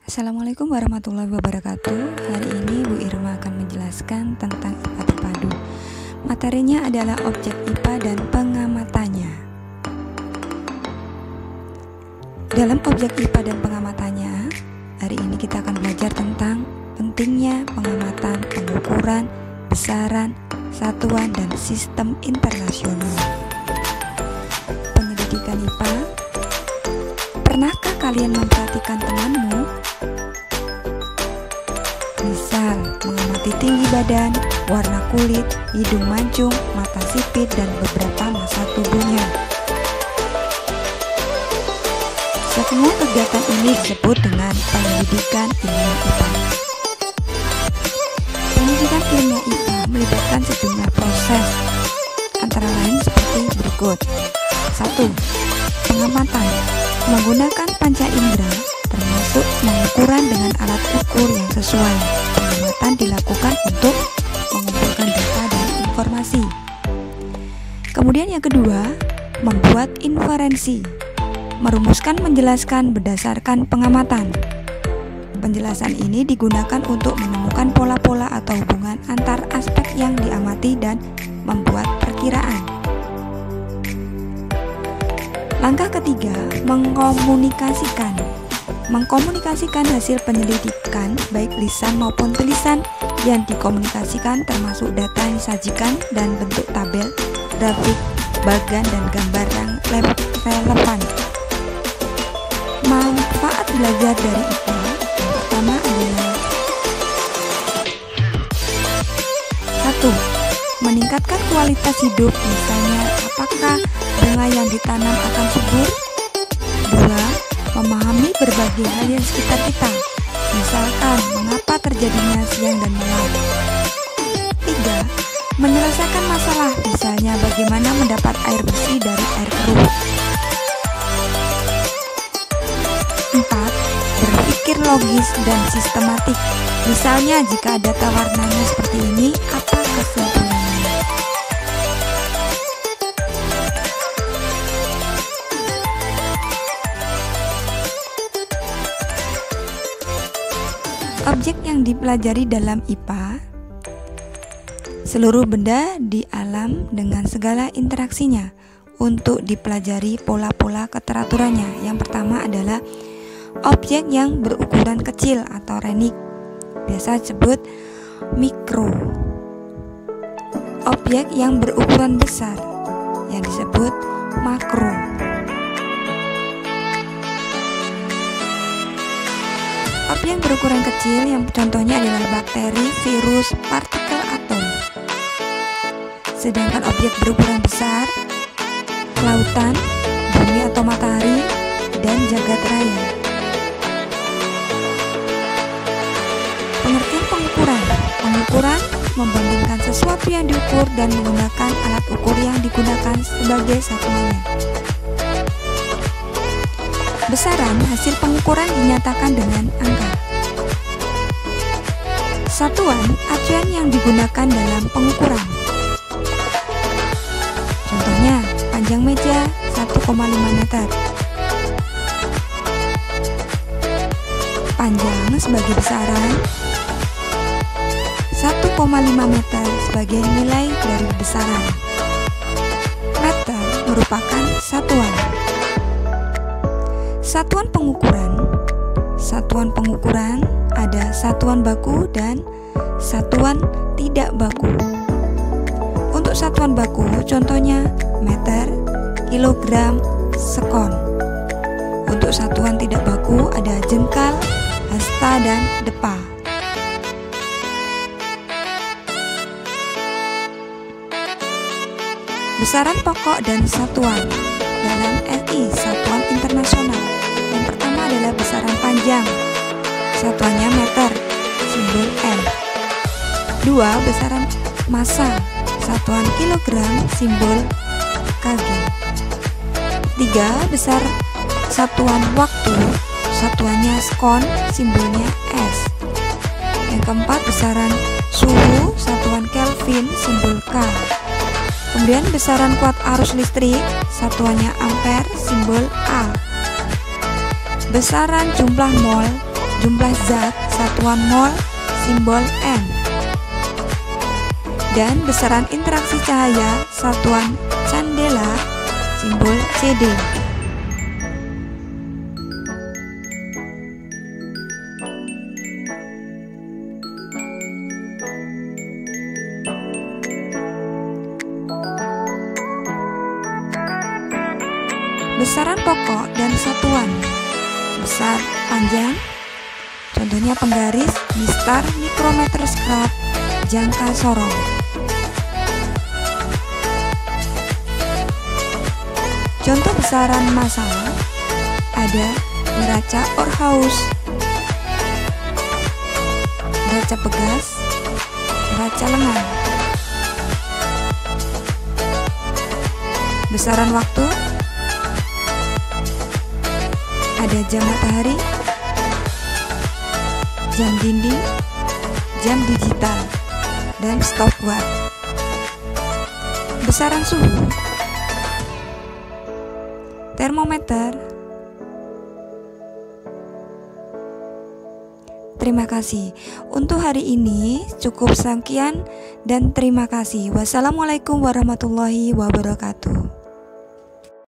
Assalamualaikum warahmatullahi wabarakatuh. Hari ini Bu Irma akan menjelaskan tentang IPA terpadu. Materinya adalah objek IPA dan pengamatannya. Dalam objek IPA dan pengamatannya, hari ini kita akan belajar tentang pentingnya pengamatan, pengukuran, besaran, satuan, dan sistem internasional. Penyelidikan IPA. Pernahkah kalian memperhatikan temanmu? Misal, mengamati tinggi badan, warna kulit, hidung mancung, mata sipit, dan beberapa massa tubuhnya. Semua kegiatan ini disebut dengan penyelidikan ilmiah IPA. Penyelidikan ilmiah IPA melibatkan sejumlah proses, antara lain seperti berikut. 1. Pengamatan. Menggunakan panca indera, termasuk pengukuran dengan alat ukur yang sesuai. Pengamatan dilakukan untuk mengumpulkan data dan informasi. Kemudian yang kedua, membuat inferensi. Merumuskan menjelaskan berdasarkan pengamatan. Penjelasan ini digunakan untuk menemukan pola-pola atau hubungan antar aspek yang diamati dan membuat perkiraan. Langkah ketiga, mengkomunikasikan. Mengkomunikasikan hasil penyelidikan baik lisan maupun tulisan yang dikomunikasikan termasuk data yang disajikan dan bentuk tabel, grafik, bagan, dan gambar yang relevan. Manfaat belajar dari IPA yang pertama adalah 1. Meningkatkan kualitas hidup, misalnya apakah bunga yang ditanam akan subur. 2. Memahami berbagai hal yang sekitar kita, misalkan mengapa terjadinya siang dan malam. 3. Menyelesaikan masalah, misalnya bagaimana mendapat air bersih dari air keruh. 4. Berpikir logis dan sistematik, misalnya jika data warnanya seperti ini, apa kesimpulannya? Objek yang dipelajari dalam IPA, seluruh benda di alam dengan segala interaksinya. Untuk dipelajari pola-pola keteraturannya, yang pertama adalah objek yang berukuran kecil atau renik, biasa disebut mikro. Objek yang berukuran besar yang disebut makro. Objek yang berukuran kecil yang contohnya adalah bakteri, virus, partikel atom. Sedangkan objek berukuran besar, lautan, bumi atau matahari, dan jagat raya. Pengertian pengukuran. Pengukuran membandingkan sesuatu yang diukur dan menggunakan alat ukur yang digunakan sebagai satuannya. Besaran hasil pengukuran dinyatakan dengan angka. Satuan acuan yang digunakan dalam pengukuran. Contohnya, panjang meja 1,5 meter. Panjang sebagai besaran, 1,5 meter sebagai nilai dari besaran. Meter merupakan satuan. Satuan pengukuran. Satuan pengukuran ada satuan baku dan satuan tidak baku. Untuk satuan baku contohnya meter, kilogram, sekon. Untuk satuan tidak baku ada jengkal, hasta, dan depa. Besaran pokok dan satuan dalam SI, satuan internasional. Yang pertama adalah besaran panjang, satuannya meter, simbol M. 2. Besaran massa, satuan kilogram, simbol kg. 3. Besar satuan waktu, satuannya skon, simbolnya S. Yang keempat, besaran suhu, satuan Kelvin, simbol K. Kemudian besaran kuat arus listrik, satuannya ampere, simbol A. Besaran jumlah mol, Jumlah zat satuan mol simbol M. Dan besaran interaksi cahaya satuan candela simbol CD. Besaran pokok dan satuan besar panjang, contohnya penggaris, mistar, mikrometer, skrap, jangka sorong. Contoh besaran masalah ada neraca Orhaus, neraca pegas, neraca lengan. Besaran waktu ada jam matahari, jam dinding, jam digital, dan stopwatch. Besaran suhu, termometer. Terima kasih. Untuk hari ini cukup sekian dan terima kasih. Wassalamualaikum warahmatullahi wabarakatuh.